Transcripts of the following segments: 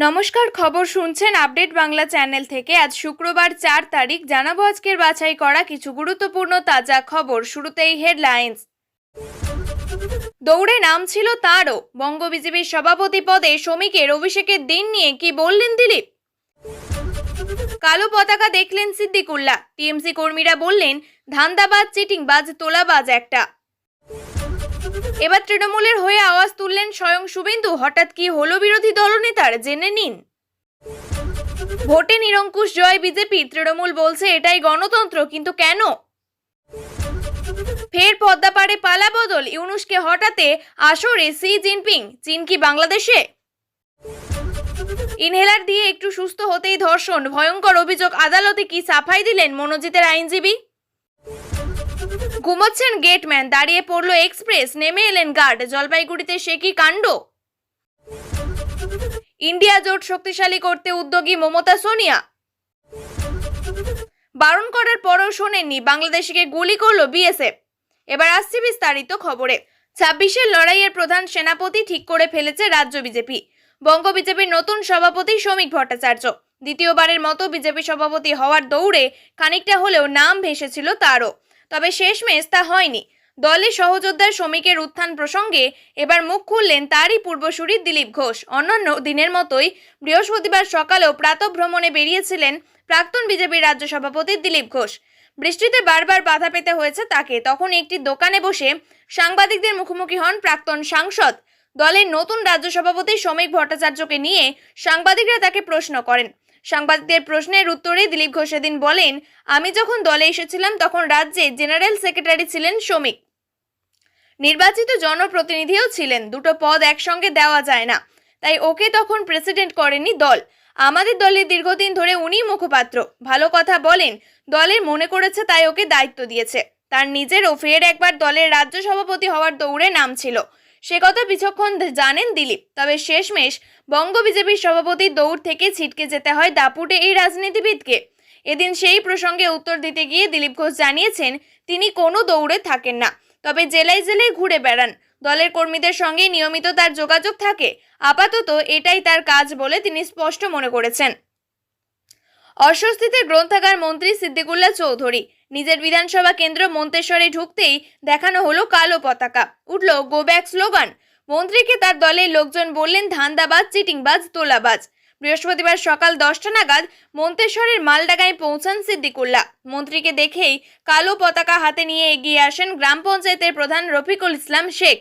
নমস্কার, খবর শুনছেন আপডেট বাংলা চ্যানেল থেকে। আজ শুক্রবার 4 তারিখ জানাবো আজকের বাছাই করা কিছু গুরুত্বপূর্ণ তাজা খবর। শুরুতেই হেডলাইন্স। দৌড়ে নাম ছিল তাঁরও। বঙ্গ বিজেপির সভাপতি পদে শ্রমিকের অভিষেকের দিন নিয়ে কি বললেন দিলীপ? কালো পতাকা দেখলেন সিদ্দিকুল্লাহ। টিএমসি কর্মীরা বললেন ধান্দাবাজ, চিটিংবাজ, তোলাবাজ একটা। এবার তৃণমূলের হয়ে আওয়াজ তুললেন স্বয়ং শুভেন্দু। হঠাৎ কি হলো বিরোধী দলনেতার, জেনে নিন। ভোটে নিরঙ্কুশ জয় বিজেপি, তৃণমূল বলছে এটাই গণতন্ত্র, কিন্তু কেন? ফের পদ্মাপাড়ে পালা বদল, ইউনূসকে হটাতে আসরে সি জিনপিং। চীন কি বাংলাদেশে? ইনহেলার দিয়ে একটু সুস্থ হতেই ধর্ষণ, ভয়ঙ্কর অভিযোগ। আদালতে কি সাফাই দিলেন মনোজিতের আইনজীবী? ঘুমোচ্ছেন গেটম্যান, দাঁড়িয়ে পড়লো এক্সপ্রেস, নেমে এলেন গার্ড। জলপাইগুড়িতে সে কি কাণ্ড! ইন্ডিয়া জোট শক্তিশালী করতে উদ্যোগী মমতা সোনিয়া। বারণ করার পরও শোনেননি, বাংলাদেশিকে গুলি করলো বিএসএফ। এবার আসছি বিস্তারিত খবরে। 26-এর লড়াইয়ের প্রধান সেনাপতি ঠিক করে ফেলেছে রাজ্য বিজেপি। বঙ্গ বিজেপির নতুন সভাপতি শ্রমিক ভট্টাচার্য দ্বিতীয়বারের মতো বিজেপি সভাপতি হওয়ার দৌড়ে খানিকটা হলেও নাম ভেসেছিল তারও। তবে শেষমেশ তা হয়নি। দলের সহযোদ্ধার শ্রমিকের উত্থান প্রসঙ্গে এবার মুখ খুললেন তারই পূর্বসূরি দিলীপ ঘোষ। অন্যান্য দিনের মতোই বৃহস্পতিবার সকালেও প্রাতঃভ্রমণে বেরিয়েছিলেন প্রাক্তন বিজেপির রাজ্য সভাপতি দিলীপ ঘোষ। বৃষ্টিতে বারবার বাধা পেতে হয়েছে তাকে। তখন একটি দোকানে বসে সাংবাদিকদের মুখোমুখি হন প্রাক্তন সাংসদ। দলের নতুন রাজ্য সভাপতি শ্রমিক ভট্টাচার্যকে নিয়ে সাংবাদিকরা তাকে প্রশ্ন করেন। সাংবাদিকদের প্রশ্নের উত্তরে দিলীপ ঘোষ সেদিন বলেন, আমি যখন দলে এসেছিলাম তখন রাজ্যে জেনারেল সেক্রেটারি ছিলেন শ্রমিক, নির্বাচিত জনপ্রতিনিধিও ছিলেন। দুটো পদ একসঙ্গে দেওয়া যায় না, তাই ওকে তখন প্রেসিডেন্ট করেনি দল। আমাদের দলে দীর্ঘদিন ধরে উনি মুখপাত্র, ভালো কথা বলেন, দলের মনে করেছে তাই ওকে দায়িত্ব দিয়েছে। তার নিজেরও ফের একবার দলের রাজ্য সভাপতি হওয়ার দৌড়ে নাম ছিল, সে কথা বিচক্ষণ জানেন দিলীপ। তবে শেষমেশ বঙ্গ বিজেপির সভাপতির দৌড় থেকে ছিটকে যেতে হয় দাপুটে এই রাজনীতিবিদকে। এদিন সেই প্রসঙ্গে উত্তর দিতে গিয়ে দিলীপ ঘোষ জানিয়েছেন তিনি কোনো দৌড়ে থাকেন না, তবে জেলায় জেলায় ঘুরে বেড়ান। দলের কর্মীদের সঙ্গে নিয়মিত তার যোগাযোগ থাকে। আপাতত এটাই তার কাজ বলে তিনি স্পষ্ট মনে করেছেন। অস্বস্তিতে গ্রন্থাগার মন্ত্রী সিদ্দিকুল্লাহ চৌধুরী। নিজের বিধানসভা কেন্দ্র মন্তেশ্বরে ঢুকতেই দেখানো হলো কালো পতাকা, উঠল গো ব্যাক স্লোগান। মন্ত্রীকে তার দলের লোকজন বললেন ধান্দাবাজ, চিটিংবাজ, তোলাবাজ। বৃহস্পতিবার সকাল 10টা নাগাদ মন্তেশ্বরের মালডাঙ্গায় পৌঁছান সিদ্দিকুল্লাহ। মন্ত্রীকে দেখেই কালো পতাকা হাতে নিয়ে এগিয়ে আসেন গ্রাম পঞ্চায়েতের প্রধান রফিকুল ইসলাম শেখ।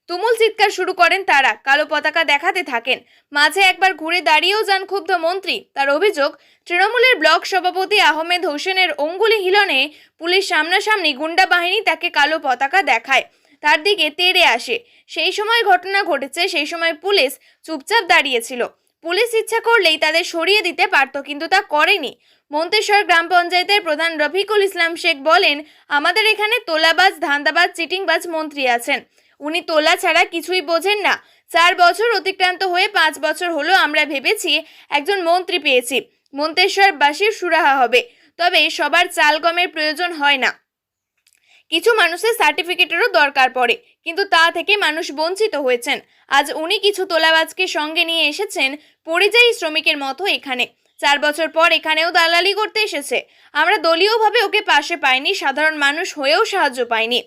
তুমুল চিৎকার শুরু করেন তারা, কালো পতাকা দেখাতে থাকেন। মাঝে একবার ঘুরে দাঁড়িয়েও যান ক্ষুব্ধ মন্ত্রী। তার অভিযোগ, তৃণমূলের ব্লক সভাপতি আহমেদ হোসেনের অঙ্গুলি হিলনে পুলিশ সামনাসামনি গুন্ডা বাহিনী তাকে কালো পতাকা দেখায়, তার দিকে তেড়ে আসে। সেই সময় ঘটনা ঘটেছে, সেই সময় পুলিশ চুপচাপ দাঁড়িয়েছিল। পুলিশ ইচ্ছা করলেই তাদের সরিয়ে দিতে পারত, কিন্তু তা করেনি। মন্তেশ্বর গ্রাম পঞ্চায়েতের প্রধান রফিকুল ইসলাম শেখ বলেন, আমাদের এখানে তোলাবাজ, ধান্দাবাজ, চিটিংবাজ মন্ত্রী আছেন। উনি তোলা ছাড়া কিছুই বোঝেন না। 4 বছর অতিক্রান্ত হয়ে 5 বছর হলো আমরা ভেবেছি একজন মন্ত্রী পেয়েছি, মন্তেশ্বরবাসীর সুরাহা হবে। তবে সবার চাল গমের প্রয়োজন হয় না, কিছু মানুষের সার্টিফিকেটেরও দরকার পড়ে, কিন্তু তা থেকে মানুষ বঞ্চিত হয়েছেন। আজ উনি কিছু তোলাবাজকে সঙ্গে নিয়ে এসেছেন পরিযায়ী শ্রমিকের মতো এখানে। 4 বছর পর এখানেও দালালি করতে এসেছে। আমরা দলীয়ভাবে ওকে পাশে পাইনি, সাধারণ মানুষ হয়েও সাহায্য পাইনি।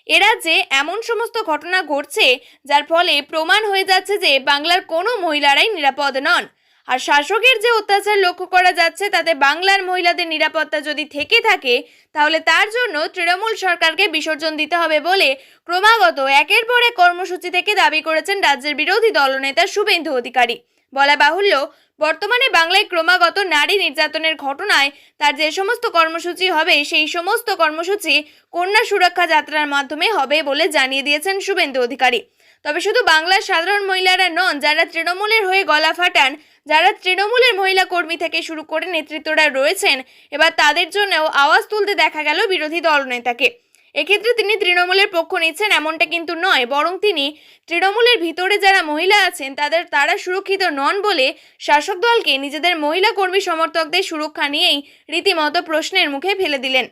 এরা যে এমন সমস্ত ঘটনা ঘটছে যার ফলে প্রমাণ হয়ে যাচ্ছে যে বাংলার কোনো মহিলারাই নিরাপদ নন। আর শাসকের যে অত্যাচার লক্ষ্য করা যাচ্ছে তাতে বাংলার মহিলাদের নিরাপত্তা যদি থেকে থাকে তাহলে তার জন্য তৃণমূল সরকারকে বিসর্জন দিতে হবে বলে ক্রমাগত একের পর এক কর্মসূচি থেকে দাবি করেছেন রাজ্যের বিরোধী দলনেতা শুভেন্দু অধিকারী। বলা বাহুল্য, বর্তমানে বাংলায় ক্রমাগত নারী নির্যাতনের ঘটনায় তার যে সমস্ত কর্মসূচি হবে সেই সমস্ত কর্মসূচি কন্যা সুরক্ষা যাত্রার মাধ্যমে হবে বলে জানিয়ে দিয়েছেন শুভেন্দু অধিকারী। তবে শুধু বাংলার সাধারণ মহিলারা নন, যারা তৃণমূলের হয়ে গলা ফাটান, যারা তৃণমূলের মহিলা কর্মী থেকে শুরু করে নেতৃত্বরা রয়েছেন, এবার তাদের জন্যও আওয়াজ তুলতে দেখা গেল বিরোধী দলনেতাকে। এক্ষেত্রে তিনি তৃণমূলের পক্ষ নিচ্ছেন এমনটা কিন্তু নয়, বরং তিনি তৃণমূলের ভিতরে যারা মহিলা আছেন তারা সুরক্ষিত নন বলে শাসক দলকে নিজেদের মহিলা কর্মী সমর্থকদের সুরক্ষা নিয়েই রীতিমতো প্রশ্নের মুখে ফেলে দিলেন।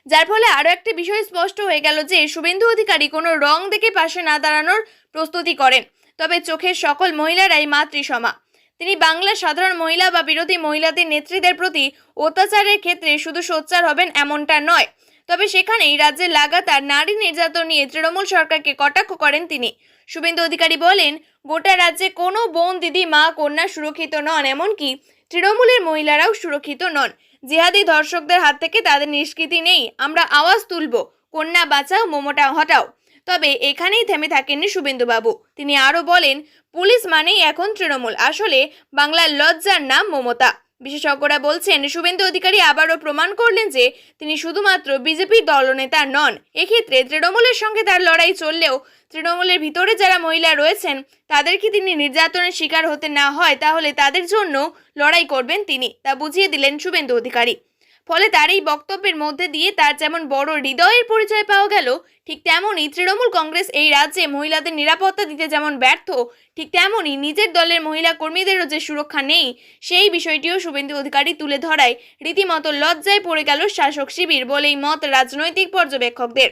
যার ফলে আরও একটি বিষয় স্পষ্ট হয়ে গেল যে শুভেন্দু অধিকারী কোনো রং দেখে পাশে না দাঁড়ানোর প্রস্তুতি করেন। তবে চোখের সকল মহিলারাই মাতৃসমা। তিনি বাংলার সাধারণ মহিলা বা বিরোধী মহিলাদের নেত্রীদের প্রতি অত্যাচারের ক্ষেত্রে শুধু সোচ্চার হবেন এমনটা নয়, তবে সেখানেই রাজ্যে লাগাতার নারী নির্যাতন নিয়ে তৃণমূল সরকারকে কটাক্ষ করেন তিনি। শুভেন্দু অধিকারী বলেন, গোটা রাজ্যে কোনো বোন, দিদি, মা, কন্যা সুরক্ষিত নন, এমনকি তৃণমূলের মহিলারাও সুরক্ষিত নন। জিহাদি ধর্ষকদের হাত থেকে তাদের নিষ্কৃতি নেই। আমরা আওয়াজ তুলব, কন্যা বাঁচাও, মমতা হটাও। তবে এখানেই থেমে থাকেননি শুভেন্দুবাবু। তিনি আরও বলেন, পুলিশ মানেই এখন তৃণমূল, আসলে বাংলার লজ্জার নাম মমতা। বিশেষজ্ঞরা বলছেন, শুভেন্দু অধিকারী আবারও প্রমাণ করলেন যে তিনি শুধুমাত্র বিজেপির দলনেতা নন। এক্ষেত্রে তৃণমূলের সঙ্গে তার লড়াই চললেও তৃণমূলের ভিতরে যারা মহিলা রয়েছেন তাদেরকে তিনি নির্যাতনের শিকার হতে না হয়, তাহলে তাদের জন্য লড়াই করবেন তিনি, তা বুঝিয়ে দিলেন শুভেন্দু অধিকারী। ফলে তার এই বক্তব্যের মধ্যে দিয়ে তার যেমন বড় হৃদয়ের পরিচয় পাওয়া গেল, ঠিক তেমনই তৃণমূল কংগ্রেস এই রাজ্যে মহিলাদের নিরাপত্তা দিতে যেমন ব্যর্থ, ঠিক তেমনই নিজের দলের মহিলা কর্মীদেরও যে সুরক্ষা নেই সেই বিষয়টিও শুভেন্দু অধিকারী তুলে ধরায় রীতিমতো লজ্জায় পড়ে গেল শাসক শিবির বলেই মত রাজনৈতিক পর্যবেক্ষকদের।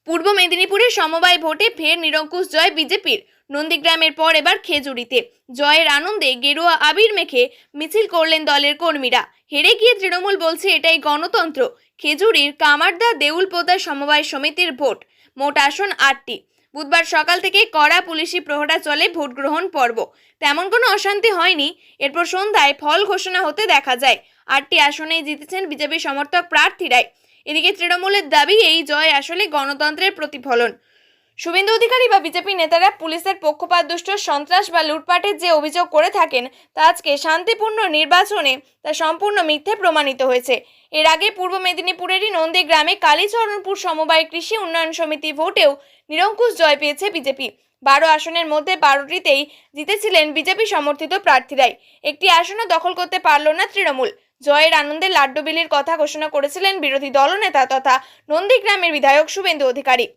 পূর্ব মেদিনীপুরের সমবায় ভোটে ফের নিরঙ্কুশ জয় বিজেপির। নন্দীগ্রামের পর এবার খেজুরিতে জয়ের আনন্দে গেরুয়া আবির মেখে মিছিল করলেন দলের কর্মীরা। হেরে গিয়ে তৃণমূল বলছে এটাই গণতন্ত্র। খেজুরির কামারদা দেউলপোতা সমবায় সমিতির ভোট, মোট আসন 8টি। বুধবার সকাল থেকে কড়া পুলিশি প্রহরা চলে ভোট গ্রহণ পর্ব। তেমন কোনো অশান্তি হয়নি। এরপর সন্ধ্যায় ফল ঘোষণা হতে দেখা যায়। 8টি আসনেই জিতেছেন বিজেপি সমর্থক প্রার্থীরাই। এদিকে তৃণমূলের দাবি এই জয় আসলে গণতন্ত্রের প্রতিফলন। শুভেন্দু অধিকারী বা বিজেপি নেতারা পুলিশের পক্ষপাতদুষ্ট, সন্ত্রাস বা লুটপাটের যে অভিযোগ করে থাকেন তা আজকে শান্তিপূর্ণ নির্বাচনে তা সম্পূর্ণ মিথ্যে প্রমাণিত হয়েছে। এর আগে পূর্ব মেদিনীপুরেরই নন্দীগ্রামে কালীচরণপুর সমবায় কৃষি উন্নয়ন সমিতি ভোটেও নিরঙ্কুশ জয় পেয়েছে বিজেপি। 12 আসনের মধ্যে 12টিতেই জিতেছিলেন বিজেপি সমর্থিত প্রার্থীরাই। একটি আসনও দখল করতে পারল না তৃণমূল। জয়ের আনন্দে লাড্ডু বিলির কথা ঘোষণা করেছিলেন বিরোধী দলনেতা তথা নন্দীগ্রামের বিধায়ক শুভেন্দু অধিকারী।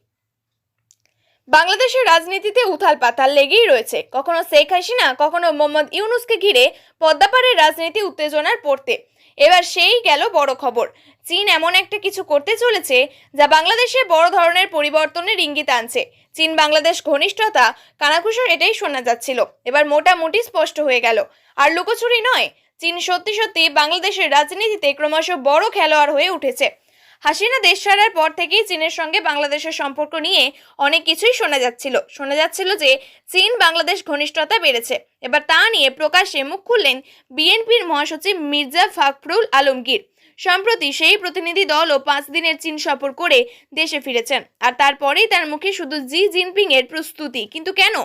বাংলাদেশের রাজনীতিতে উথাল পাতাল লেগেই রয়েছে। কখনো শেখ হাসিনা, কখনো মোহাম্মদ ইউনুসকে ঘিরে পদ্মাপাড়ের রাজনীতি উত্তেজনার পড়তে। এবার সেই গেল বড় খবর। চীন এমন একটা কিছু করতে চলেছে যা বাংলাদেশে বড় ধরনের পরিবর্তনের ইঙ্গিত আনছে। চীন বাংলাদেশ ঘনিষ্ঠতা কানাঘুষো, এটাই শোনা যাচ্ছিল, এবার মোটামুটি স্পষ্ট হয়ে গেল। আর লুকোচুরি নয়, চীন সত্যি সত্যি বাংলাদেশের রাজনীতিতে ক্রমশ বড় খেলোয়াড় হয়ে উঠেছে। হাসিনা দেশ ছাড়ার পর থেকেই চীনের সঙ্গে বাংলাদেশের সম্পর্ক নিয়ে অনেক কিছুই শোনা যাচ্ছিল যে চীন বাংলাদেশ ঘনিষ্ঠতা বেড়েছে। এবার তা নিয়ে প্রকাশ্যে মুখ খুললেন বিএনপির মহাসচিব মির্জা ফখরুল আলমগীর। সম্প্রতি সেই প্রতিনিধি দলও 5 দিনের চীন সফর করে দেশে ফিরেছেন, আর তারপরেই তার মুখে শুধু জি জিনপিং এর প্রস্তুতি। কিন্তু কেন?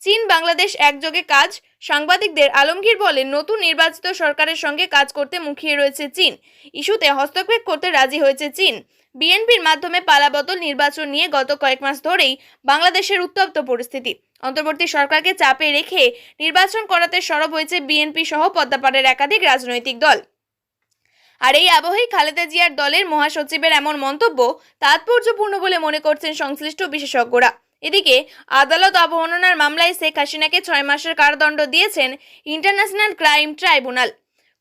চীন বাংলাদেশ একযোগে কাজ। সাংবাদিকদের আলমগীর বলেন, নতুন নির্বাচিত সরকারের সঙ্গে কাজ করতে মুখিয়ে রয়েছে চীন। ইস্যুতে হস্তক্ষেপ করতে রাজি হয়েছে চীন। বিএনপির মাধ্যমে পালাবদল নির্বাচন নিয়ে গত কয়েক মাস ধরেই বাংলাদেশের উত্তপ্ত পরিস্থিতি। অন্তর্বর্তী সরকারকে চাপে রেখে নির্বাচন করাতে সরব হয়েছে বিএনপি সহ পদ্মাপাড়ের একাধিক রাজনৈতিক দল। আর এই আবহেই খালেদা জিয়ার দলের মহাসচিবের এমন মন্তব্য তাৎপর্যপূর্ণ বলে মনে করছেন সংশ্লিষ্ট বিশেষজ্ঞরা। এদিকে আদালত অবমাননার মামলায় শেখ হাসিনাকে 6 মাসের কারাদণ্ড দিয়েছেন international crime tribunal.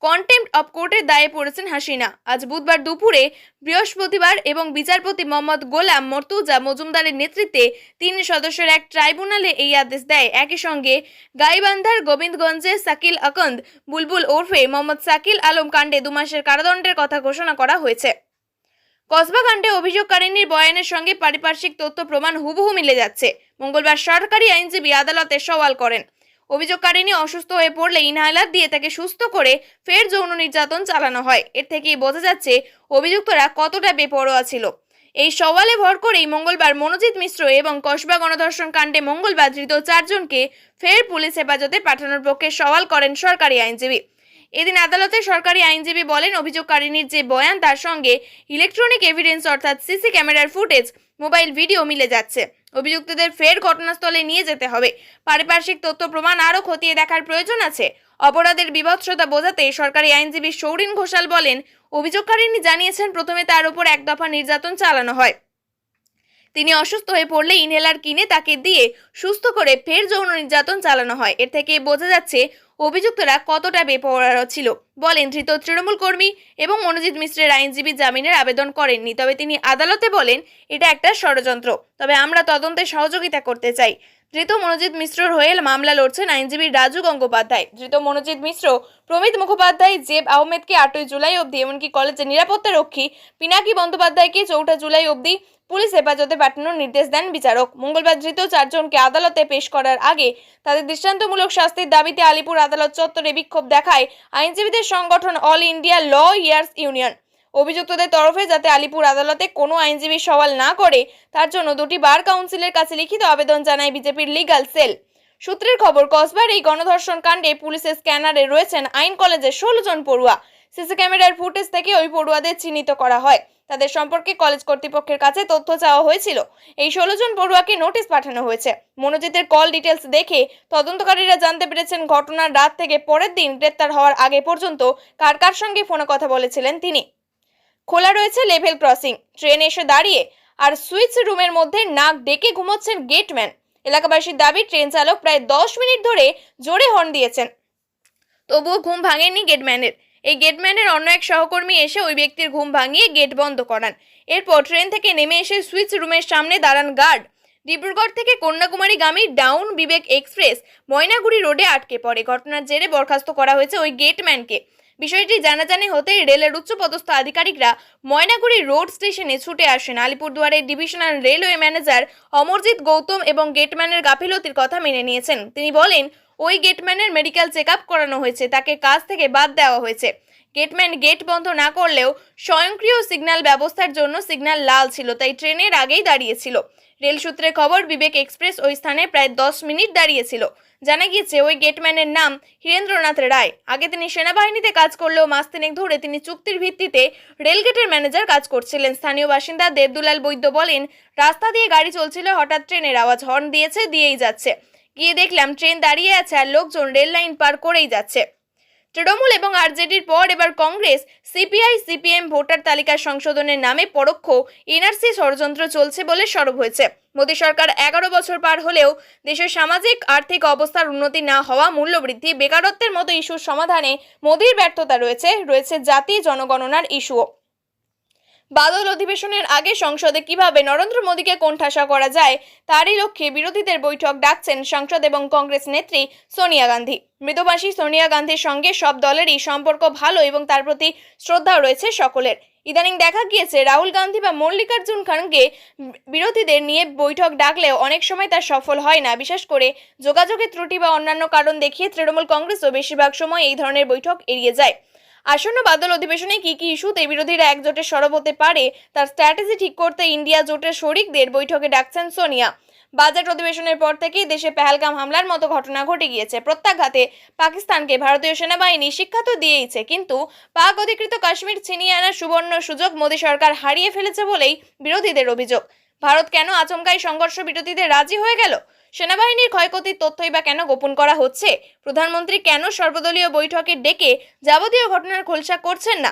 Contempt of কোর্টের দায়ে পড়েছেন হাসিনা। আজ বুধবার দুপুরে বৃহস্পতিবার এবং বিচারপতি মোহাম্মদ গোলাম মর্তুজা মজুমদারের নেতৃত্বে 3 সদস্যের এক ট্রাইব্যুনালে এই আদেশ দেয়। একই সঙ্গে গাইবান্ধার গোবিন্দগঞ্জে শাকিল আকন্দ বুলবুল ওরফে মোহাম্মদ শাকিল আলম কাণ্ডে 2 মাসের কারাদণ্ডের কথা ঘোষণা করা হয়েছে। কসবা কাণ্ডে অভিযোগকারিনীর বয়ানের সঙ্গে পারিপার্শ্বিক তথ্য প্রমাণ হুবহু মিলে যাচ্ছে। মঙ্গলবার সরকারি আইনজীবী আদালতে সওয়াল করেন, অভিযোগকারিনী অসুস্থ হয়ে পড়লে ইনহেলার দিয়ে তাকে সুস্থ করে ফের যৌন নির্যাতন চালানো হয়। এর থেকেই বোঝা যাচ্ছে অভিযুক্তরা কতটা বেপরোয়া ছিল। এই সওয়ালে ভর করেই মঙ্গলবার মনোজিৎ মিশ্র এবং কসবা গণধর্ষণ কাণ্ডে মঙ্গলবার ধৃত 4 জনকে ফের পুলিশ হেফাজতে পাঠানোর পক্ষে সওয়াল করেন সরকারি আইনজীবী। এদিন আদালতে সরকারি আইনজীবী বলেন, অভিযোগকারিনীর যে বয়ান তার সঙ্গে ইলেকট্রনিক এভিডেন্স অর্থাৎ সিসি ক্যামেরার ফুটেজ, মোবাইল ভিডিও মিলে যাচ্ছে। অভিযুক্তদের ফের ঘটনাস্থলে নিয়ে যেতে হবে। পারিপার্শ্বিক তথ্য প্রমাণ আরও খতিয়ে দেখার প্রয়োজন আছে। অপরাধের বিভৎসতা বোঝাতে সরকারি আইনজীবী সৌরিন ঘোষাল বলেন, অভিযোগকারিনী জানিয়েছেন প্রথমে তার উপর এক দফা নির্যাতন চালানো হয়। তিনি অসুস্থ হয়ে পড়লে ইনহেলার কিনে তাকে দিয়ে সুস্থ করে ফের যৌন নির্যাতন চালানো হয়। এর থেকে বোঝা যাচ্ছে অভিযুক্তরা কতটা বেপরোয়া ছিল। বলেন, ধৃত তৃণমূল কর্মী এবং মনোজিৎ মিশ্রের আইনজীবী জামিনের আবেদন করেননি, তবে তিনি আদালতে বলেন এটা একটা ষড়যন্ত্র, তবে আমরা তদন্তে সহযোগিতা করতে চাই। ধৃত মনোজিৎ মিশ্রর হয়ে মামলা লড়ছেন আইনজীবী রাজু গঙ্গোপাধ্যায়। ধৃত মনোজিৎ মিশ্র, প্রমিত মুখোপাধ্যায়, জেব আহমেদকে 8ই জুলাই অবধি, এমনকি কলেজের নিরাপত্তা রক্ষী পিনাকি বন্দ্যোপাধ্যায়কে 4 জুলাই অবধি পুলিশ হেফাজতে পাঠানোর নির্দেশ দেন বিচারক। মঙ্গলবার ধৃত 4 জনকে আদালতে পেশ করার আগে তাদের দৃষ্টান্তমূলক শাস্তির দাবিতে আলিপুর আদালত চত্বরে বিক্ষোভ দেখায় আইনজীবীদের সংগঠন অল ইন্ডিয়া ল ইয়ার্স ইউনিয়ন। অভিযুক্তদের তরফে যাতে আলিপুর আদালতে কোনো আইনজীবী সওয়াল না করে তার জন্য 2টি বার কাউন্সিলের কাছে লিখিত আবেদন জানায় বিজেপির লিগ্যাল সেল। সূত্রের খবর, কসবার এই গণধর্ষণ কাণ্ডে পুলিশের স্ক্যানারে রয়েছেন আইন কলেজের 16 জন পড়ুয়া। সিসি ক্যামেরার ফুটেজ থেকে ওই পড়ুয়াদের চিহ্নিত করা হয়। তাদের সম্পর্কে কলেজ কর্তৃপক্ষের কাছে তথ্য চাওয়া হয়েছিল। এই 16 জন পড়ুয়াকে নোটিশ পাঠানো হয়েছে। মনোজিতের কল ডিটেলস দেখে তদন্তকারীরা জানতে পেরেছেন ঘটনার রাত থেকে পরের দিন গ্রেপ্তার হওয়ার আগে পর্যন্ত কার কার সঙ্গে ফোনে কথা বলেছিলেন তিনি। খোলা রয়েছে লেভেল ক্রসিং, ট্রেন এসে দাঁড়িয়ে আর সুইচ রুমের মধ্যে নাক ডেকে ঘুমোচ্ছেন গেটম্যান। এলাকাবাসীর দাবি, ট্রেন চালক প্রায় 10 মিনিট ধরে জোরে হর্ন দিয়েছেন, তবুও ঘুম ভাঙেনি গেটম্যানের। এই গেটম্যানের অন্য এক সহকর্মী এসে ওই ব্যক্তির ঘুম ভাঙিয়ে গেট বন্ধ করান। এরপর ট্রেন থেকে নেমে এসে সুইচ রুমের সামনে দাঁড়ান গার্ড। ডিব্রুগড় থেকে কন্যাকুমারীগামী ডাউন বিবেক এক্সপ্রেস ময়নাগুড়ি রোডে আটকে পড়ে। ঘটনার জেরে বরখাস্ত করা হয়েছে ওই গেটম্যানকে। বিষয়টি জানাজানি হতেই রেলের উচ্চপদস্থ আধিকারিকরা ময়নাগুড়ি রোড স্টেশনে ছুটে আসেন। আলিপুরদুয়ারের divisional railway manager Amarjit Gautam এবং গেটম্যানের গাফিলতির কথা মেনে নিয়েছেন। তিনি বলেন, ওই গেটম্যানের মেডিকেল চেকআপ করানো হয়েছে, তাকে কাজ থেকে বাদ দেওয়া হয়েছে। গেটম্যান গেট বন্ধ না করলেও স্বয়ংক্রিয় সিগন্যাল ব্যবস্থার জন্য সিগন্যাল লাল ছিল, তাই ট্রেনের আগেই দাঁড়িয়েছিল। রেল সূত্রে খবর, বিবেক এক্সপ্রেস ওই স্থানে প্রায় 10 মিনিট দাঁড়িয়েছিল। জানা গিয়েছে ওই গেটম্যানের নাম হীরেন্দ্রনাথ রায়। আগে তিনি সেনাবাহিনীতে কাজ করলেও মাস 3 ধরে তিনি চুক্তির ভিত্তিতে রেলগেটের ম্যানেজার কাজ করছিলেন। স্থানীয় বাসিন্দা দেবদুলাল বৈদ্য বলেন, রাস্তা দিয়ে গাড়ি চলছিল, হঠাৎ ট্রেনের আওয়াজ, হর্ন দিয়েই যাচ্ছে। গিয়ে দেখলাম ট্রেন দাঁড়িয়ে আছে আর লোকজন রেল লাইন পার করেই যাচ্ছে। তৃণমূল এবং আরজেডির পর এবার কংগ্রেস, সিপিআই, সিপিএম ভোটার তালিকা সংশোধনের নামে পরোক্ষ এনআরসি ষড়যন্ত্র চলছে বলে সরব হয়েছে। মোদী সরকার 11 বছর পার হলেও দেশের সামাজিক আর্থিক অবস্থার উন্নতি না হওয়া, মূল্যবৃদ্ধি, বেকারত্বের মতো ইস্যুর সমাধানে মোদীর ব্যর্থতা রয়েছে জাতি জনগণনার ইস্যুও। বাদল অধিবেশনের আগে সংসদে কিভাবে নরেন্দ্র মোদীকে কোণঠাসা করা যায় তারই লক্ষ্যে বিরোধীদের বৈঠক ডাকছেন সাংসদ এবং কংগ্রেস নেত্রী সোনিয়া গান্ধী। মৃতবাসী সোনিয়া গান্ধীর সঙ্গে সব দলেরই সম্পর্ক ভালো এবং তার প্রতি শ্রদ্ধা রয়েছে সকলের। ইদানিং দেখা গিয়েছে রাহুল গান্ধী বা মল্লিকার্জুন খাড়গে বিরোধীদের নিয়ে বৈঠক ডাকলেও অনেক সময় তা সফল হয় না। বিশেষ করে যোগাযোগের ত্রুটি বা অন্যান্য কারণ দেখিয়ে তৃণমূল কংগ্রেসও বেশিরভাগ সময় এই ধরনের বৈঠক এড়িয়ে যায়। আসন্ন বাদল অধিবেশনে কি কি ইস্যুতে বিরোধীরা একজোটে সরব হতে পারে তার স্ট্র্যাটেজি ঠিক করতে ইন্ডিয়া জোটের শরিকদের বৈঠকে ডাকছেন সোনিয়া। বাজেট অধিবেশনের পর থেকেই দেশে পেহেলগাম হামলার মতো ঘটনা ঘটে গিয়েছে। প্রত্যাঘাতে পাকিস্তানকে ভারতীয় সেনাবাহিনী শিক্ষা তো দিয়েইছে, কিন্তু পাক অধিকৃত কাশ্মীর ছিনিয়ে আনার সুবর্ণ সুযোগ মোদী সরকার হারিয়ে ফেলেছে বলেই বিরোধীদের অভিযোগ। ভারত কেন আচমকাই সংঘর্ষ বিরতিতে রাজি হয়ে গেল? সেনাবাহিনীর ক্ষয়ক্ষতির তথ্যই বা কেন গোপন করা হচ্ছে? প্রধানমন্ত্রী কেন সর্বদলীয় বৈঠকে ডেকে যাবতীয় ঘটনার খোলসা করছেন না?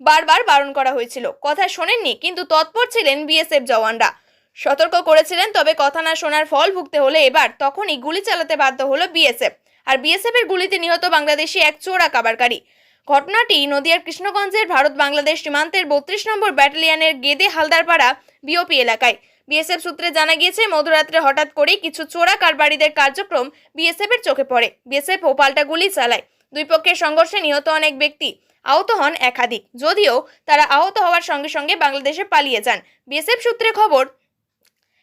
বারবার বারণ করা হয়েছিল, কথা শোনেননি, কিন্তু তৎপর ছিলেন বিএসএফ জওয়ানরা। সতর্ক করেছিলেন, তবে কথা না শোনার ফল ভুগতে হলে এবার তখনই গুলি চালাতে বাধ্য হলো বিএসএফ। আর বিএসএফ এর গুলিতে নিহত বাংলাদেশি এক চোরা কাবারকারী। ঘটনাটি নদিয়ার কৃষ্ণগঞ্জের ভারত বাংলাদেশ সীমান্তের 32 নম্বর ব্যাটালিয়নের গেদে হালদারপাড়া বিওপি এলাকায়। বিএসএফ সূত্রে জানা গিয়েছে, মধ্যরাত্রে হঠাৎ করেই কিছু চোরা কারবারিদের কার্যক্রম বিএসএফ এর চোখে পড়ে। বিএসএফ ও পাল্টা গুলি চালায়। দুই পক্ষের সংঘর্ষে নিহত অনেক ব্যক্তি, আহত হন একাধিক। যদিও তারা আহত হওয়ার সঙ্গে সঙ্গে বাংলাদেশে পালিয়ে যান। বিএসএফ সূত্রে খবর,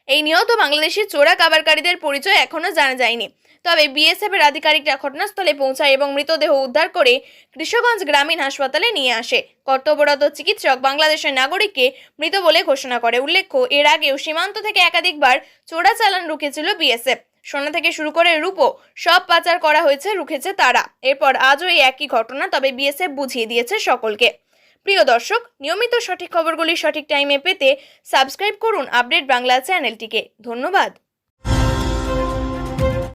এই নিহত বাংলাদেশি চোরা কাবারকারীদের পরিচয় এখনো জানা যায়নি। তবে বিএসএফ এর আধিকারিকরা ঘটনাস্থলে পৌঁছায় এবং মৃতদেহ উদ্ধার করে কৃষ্ণগঞ্জ গ্রামীণ হাসপাতালে নিয়ে আসে। কর্তব্যরত চিকিৎসক বাংলাদেশের নাগরিককে মৃত বলে ঘোষণা করে। উল্লেখ্য, এর আগেও সীমান্ত থেকে একাধিকবার চোরা চালান রুখেছিল বিএসএফ। সোনা থেকে শুরু করে রূপো সব পাচার করা হয়েছে, রুখেছে তারা। এরপর আজও এই একই ঘটনা, তবে বিএসএফ বুঝিয়ে দিয়েছে সকলকে। প্রিয় দর্শক, নিয়মিত সঠিক খবরগুলি সঠিক টাইমে পেতে সাবস্ক্রাইব করুন আপডেট বাংলা চ্যানেলটিকে। ধন্যবাদ।